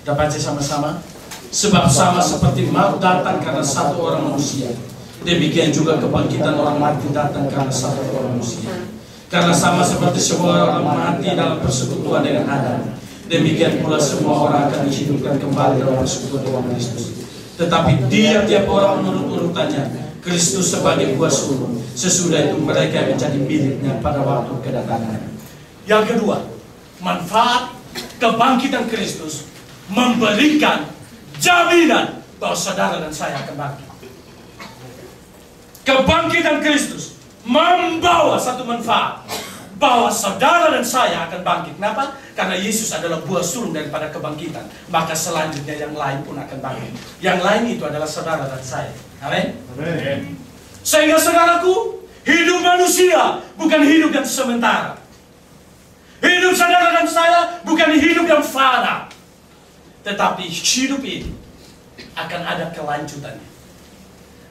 Kita baca sama-sama. Sebab sama seperti maut datang karena satu orang manusia, demikian juga kebangkitan orang mati datang karena satu orang manusia. Karena sama seperti semua orang mati dalam persekutuan dengan Adam, demikian pula semua orang akan dihidupkan kembali dalam persekutuan dengan Kristus. Tetapi tiap orang menurut urutannya, Kristus sebagai buah sulung, sesudah itu mereka menjadi miliknya pada waktu kedatangannya. Yang kedua, manfaat kebangkitan Kristus memberikan jaminan bahwa saudara dan saya akan bangkit. Kebangkitan Kristus membawa satu manfaat bahwa saudara dan saya akan bangkit. Kenapa? Karena Yesus adalah buah sulung daripada kebangkitan. Maka selanjutnya yang lain pun akan bangkit. Yang lain itu adalah saudara dan saya. Amin. Sehingga saudaraku, hidup manusia bukan hidup yang sementara. Hidup saudara dan saya bukan hidup yang fana. Tetapi hidup ini akan ada kelanjutannya.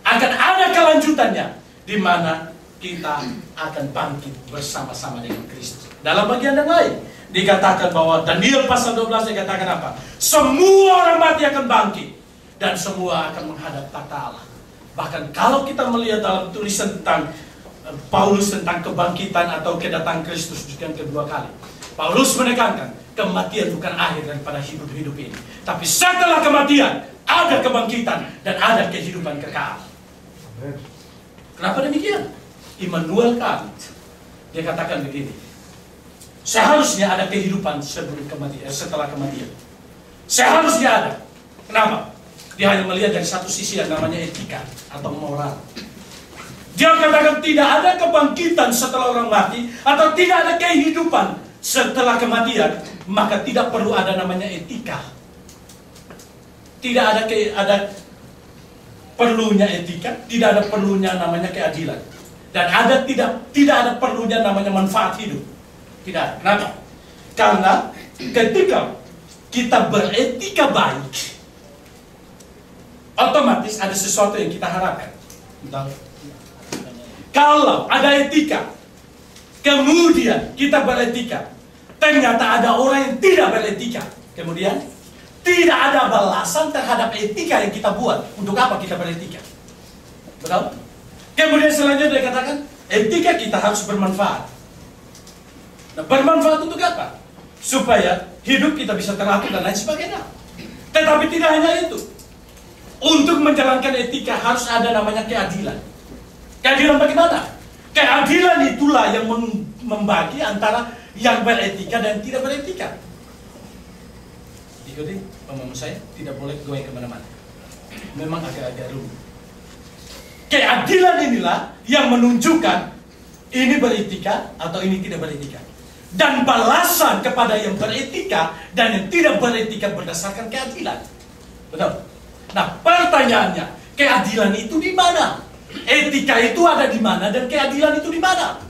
Akan ada kelanjutannya di mana kita akan bangkit bersama-sama dengan Kristus. Dalam bagian yang lain dikatakan bahwa Daniel pasal 12 dikatakan apa? Semua orang mati akan bangkit dan semua akan menghadap takhta Allah. Bahkan kalau kita melihat dalam tulisan tentang Paulus tentang kebangkitan atau kedatangan Kristus yang kedua kali, Paulus menekankan kematian bukan akhir daripada hidup ini, tapi setelah kematian ada kebangkitan dan ada kehidupan kekal. Kenapa demikian? Immanuel Kant dia katakan begini, seharusnya ada kehidupan sebelum kematian, setelah kematian. Seharusnya ada. Kenapa? Dia hanya melihat dari satu sisi yang namanya etika atau moral. Dia katakan tidak ada kebangkitan setelah orang mati atau tidak ada kehidupan setelah kematian, maka tidak perlu ada namanya etika. Tidak ada perlunya etika, tidak ada perlunya namanya keadilan. Dan tidak ada perlunya namanya manfaat hidup. Tidak ada. Kenapa? Karena ketika kita beretika baik, otomatis ada sesuatu yang kita harapkan. Kalau ada etika, kemudian kita beretika, ternyata ada orang yang tidak beretika, kemudian tidak ada balasan terhadap etika yang kita buat. Untuk apa kita beretika? Betul? Kemudian selanjutnya dikatakan etika kita harus bermanfaat. Nah, bermanfaat untuk apa? Supaya hidup kita bisa teratur dan lain sebagainya. Tetapi tidak hanya itu. Untuk menjalankan etika harus ada namanya keadilan. Keadilan bagaimana? Keadilan itulah yang membagi antara yang beretika dan tidak beretika. Ikuti pemahaman saya, tidak boleh goyang kemana-mana. Memang agak-agak rumit. Keadilan inilah yang menunjukkan ini beretika atau ini tidak beretika. Dan balasan kepada yang beretika dan yang tidak beretika berdasarkan keadilan. Betul? Nah, pertanyaannya, keadilan itu di mana? Etika itu ada di mana dan keadilan itu di mana?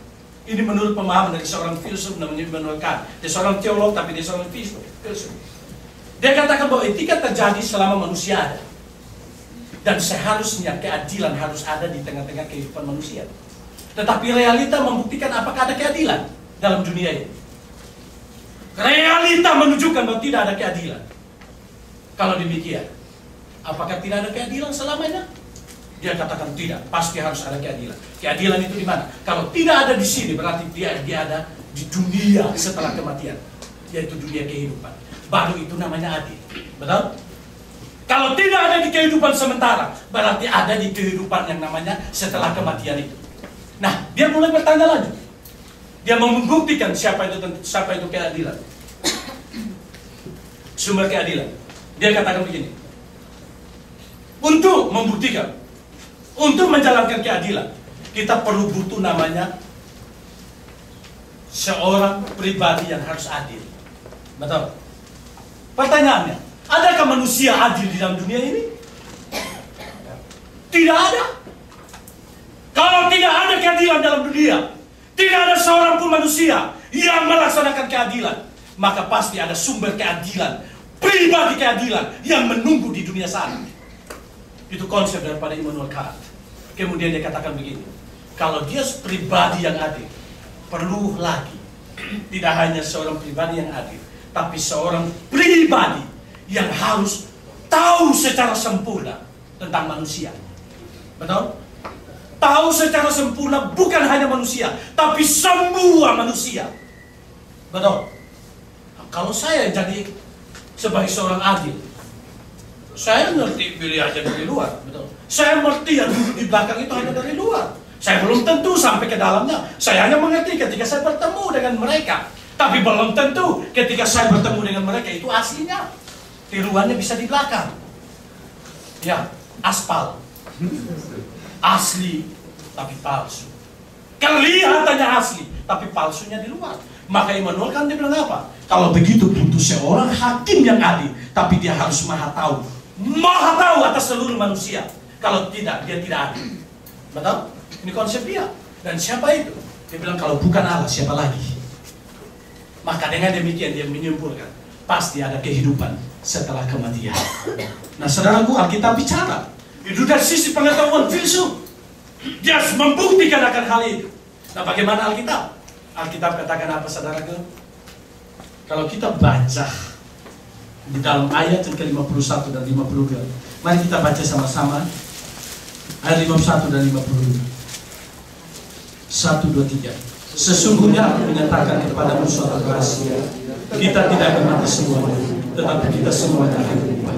Ini menurut pemahaman dari seorang filsuf namanya Immanuel Kant. Dia seorang teolog tapi dia seorang filsuf. Dia katakan bahwa etika terjadi selama manusia ada. Dan seharusnya keadilan harus ada di tengah-tengah kehidupan manusia. Tetapi realita membuktikan apakah ada keadilan dalam dunia ini. Realita menunjukkan bahwa tidak ada keadilan. Kalau demikian, apakah tidak ada keadilan selamanya? Dia katakan tidak, pasti harus ada keadilan. Keadilan itu di mana? Kalau tidak ada di sini, berarti dia ada di dunia setelah kematian, yaitu dunia kehidupan. Baru itu namanya adil. Betul? Kalau tidak ada di kehidupan sementara, berarti ada di kehidupan yang namanya setelah kematian itu. Nah, dia mulai bertanya lagi. Dia membuktikan siapa itu keadilan. Sumber keadilan. Dia katakan begini. Untuk membuktikan, untuk menjalankan keadilan, kita perlu butuh namanya seorang pribadi yang harus adil. Betul? Pertanyaannya, adakah manusia adil di dalam dunia ini? Tidak ada. Kalau tidak ada keadilan dalam dunia, tidak ada seorang pun manusia yang melaksanakan keadilan, maka pasti ada sumber keadilan, pribadi keadilan yang menunggu di dunia sana. Itu konsep daripada Immanuel Kant. Kemudian dia katakan begini, kalau dia pribadi yang adil, perlu lagi tidak hanya seorang pribadi yang adil, tapi seorang pribadi yang harus tahu secara sempurna tentang manusia. Betul? Tahu secara sempurna bukan hanya manusia, tapi semua manusia. Betul? Nah, kalau saya jadi sebagai seorang adil, saya ngerti Billy aja dari luar. Betul? Saya ngerti yang duduk di belakang itu hanya dari luar. Saya belum tentu sampai ke dalamnya. Saya hanya mengerti ketika saya bertemu dengan mereka. Tapi belum tentu ketika saya bertemu dengan mereka itu aslinya. Tiruannya bisa di belakang. Ya, aspal. Asli, tapi palsu. Kelihatannya asli, tapi palsunya di luar. Maka Immanuel kan dia bilang apa? Kalau begitu butuh seorang hakim yang adil, tapi dia harus maha tahu atas seluruh manusia. Kalau tidak, dia tidak adil. Betul? Ini konsep dia. Dan siapa itu? Dia bilang kalau bukan Allah, siapa lagi? Maka dengan demikian dia menyimpulkan, pasti ada kehidupan setelah kematian. Nah saudaraku, Alkitab bicara. Itu dari sisi pengetahuan filsuf. Dia membuktikan akan hal itu. Nah bagaimana Alkitab? Alkitab katakan apa saudaraku? Kalau kita baca di dalam ayat yang ke-51 dan 52, mari kita baca sama-sama ayat 51 dan 52. 1, 2, 3. Sesungguhnya aku menyatakan kepadamu suatu rahasia, kita tidak akan mati semuanya, tetapi kita semuanya akan berubah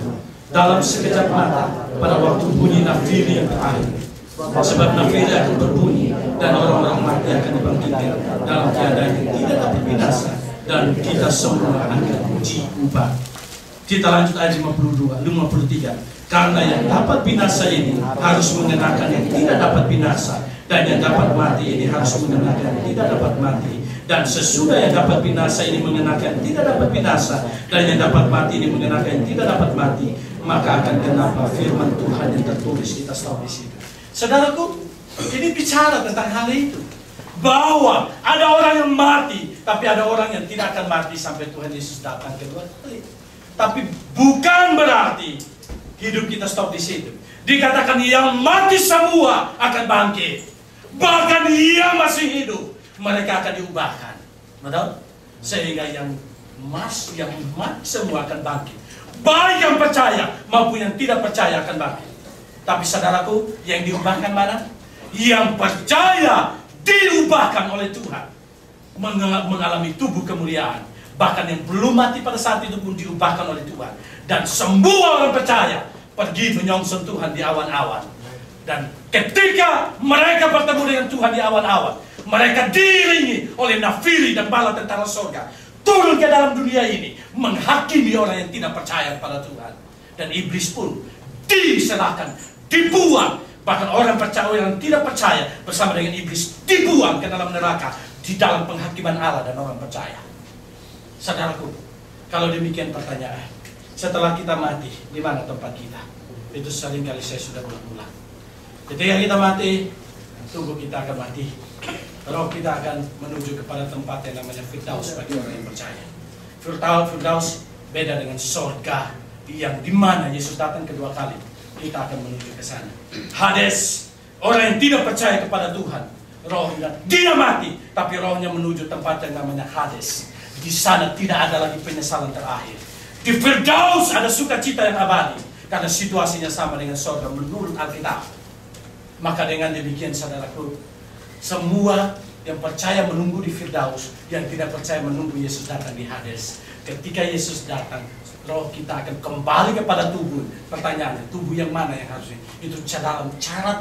dalam sekejap mata pada waktu bunyi nafiri yang terakhir. Sebab nafiri akan berbunyi dan orang-orang mati akan dibangkitkan dalam keadaan yang tidak dapat binasa, dan kita semua akan diubah. Kita lanjut ayat 53. Karena yang dapat binasa ini harus mengenakan yang tidak dapat binasa, dan yang dapat mati ini harus mengenakan yang tidak dapat mati. Dan sesudah yang dapat binasa ini mengenakan yang tidak dapat binasa, dan yang dapat mati ini mengenakan yang tidak dapat mati, maka akan kenapa firman Tuhan yang tertulis kita tahu di situ. Saudaraku, ini bicara tentang hal itu, bahwa ada orang yang mati, tapi ada orang yang tidak akan mati sampai Tuhan Yesus datang kedua kali. Tapi bukan berarti hidup kita stop di situ. Dikatakan yang mati semua akan bangkit. Bahkan yang masih hidup, mereka akan diubahkan. Betul? Sehingga yang mati semua akan bangkit. Baik yang percaya maupun yang tidak percaya akan bangkit. Tapi saudaraku, yang diubahkan mana? Yang percaya diubahkan oleh Tuhan, mengalami tubuh kemuliaan. Bahkan yang belum mati pada saat itu pun diubahkan oleh Tuhan. Dan semua orang percaya pergi menyongsong Tuhan di awan-awan. Dan ketika mereka bertemu dengan Tuhan di awan-awan, mereka diiringi oleh nafiri dan bala tentara surga, turun ke dalam dunia ini, menghakimi orang yang tidak percaya pada Tuhan. Dan iblis pun diserahkan, dibuang. Bahkan orang percaya, yang tidak percaya bersama dengan iblis dibuang ke dalam neraka, di dalam penghakiman Allah dan orang percaya. Saudaraku, kalau demikian pertanyaan, setelah kita mati, di mana tempat kita? Itu seringkali saya sudah berulang. Ketika kita mati, tubuh kita akan mati. Roh kita akan menuju kepada tempat yang namanya Firdaus bagi orang yang percaya. Firdaus beda dengan surga yang dimana Yesus datang kedua kali. Kita akan menuju ke sana. Hades, orang yang tidak percaya kepada Tuhan, rohnya dia mati, tapi rohnya menuju tempat yang namanya Hades. Di sana tidak ada lagi penyesalan terakhir. Di Firdaus ada sukacita yang abadi, karena situasinya sama dengan surga menurut Alkitab. Maka dengan demikian saudaraku, semua yang percaya menunggu di Firdaus, yang tidak percaya menunggu Yesus datang di Hades. Ketika Yesus datang, roh kita akan kembali kepada tubuh. Pertanyaannya, tubuh yang mana yang harusnya? Itu dalam cara